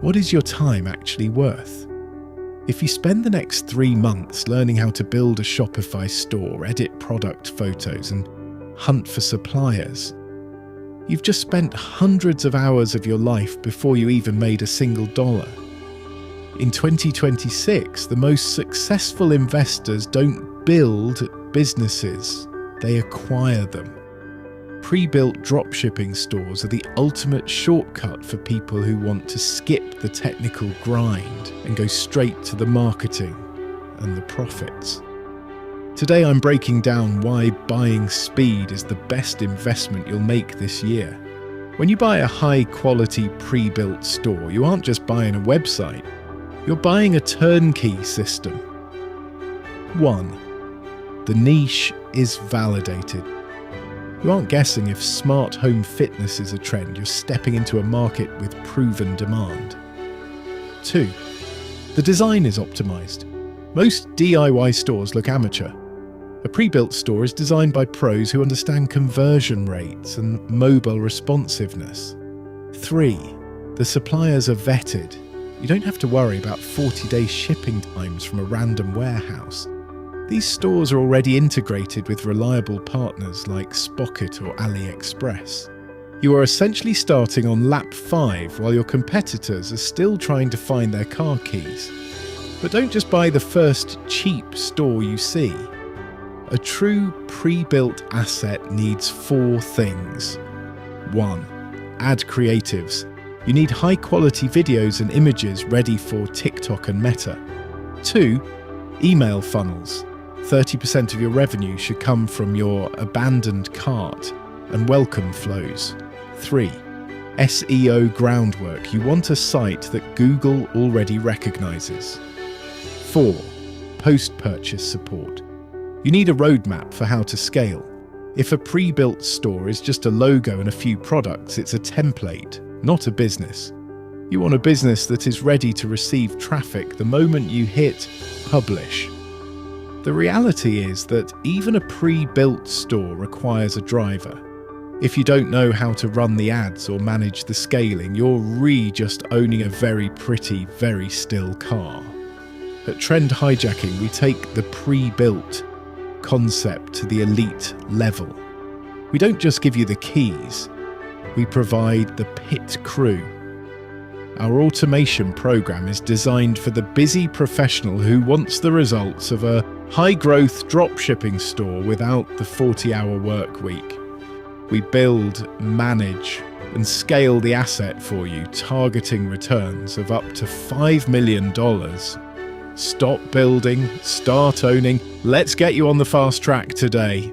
What is your time actually worth? If you spend the next 3 months learning how to build a Shopify store, edit product photos, and hunt for suppliers, you've just spent hundreds of hours of your life before you even made a single dollar. In 2026, the most successful investors don't build businesses, they acquire them. Pre-built dropshipping stores are the ultimate shortcut for people who want to skip the technical grind and go straight to the marketing and the profits. Today I'm breaking down why buying speed is the best investment you'll make this year. When you buy a high-quality pre-built store, you aren't just buying a website, you're buying a turnkey system. 1. The niche is validated. You aren't guessing if smart home fitness is a trend, you're stepping into a market with proven demand. 2. The design is optimized. Most DIY stores look amateur. A pre-built store is designed by pros who understand conversion rates and mobile responsiveness. 3. The suppliers are vetted. You don't have to worry about 40-day shipping times from a random warehouse. These stores are already integrated with reliable partners like Spocket or AliExpress. You are essentially starting on lap 5 while your competitors are still trying to find their car keys. But don't just buy the first cheap store you see. A true pre-built asset needs 4 things. 1. Ad creatives. You need high-quality videos and images ready for TikTok and Meta. 2. Email funnels. 30% of your revenue should come from your abandoned cart and welcome flows. 3. SEO groundwork. You want a site that Google already recognizes. 4. Post-purchase support. You need a roadmap for how to scale. If a pre-built store is just a logo and a few products, it's a template, not a business. You want a business that is ready to receive traffic the moment you hit publish. The reality is that even a pre-built store requires a driver. If you don't know how to run the ads or manage the scaling, you're just owning a very pretty, very still car. At Trend Hijacking, we take the pre-built concept to the elite level. We don't just give you the keys, we provide the pit crew. Our automation program is designed for the busy professional who wants the results of a high-growth dropshipping store without the 40-hour work week. We build, manage, and scale the asset for you, targeting returns of up to $5 million. Stop building, start owning. Let's get you on the fast track today.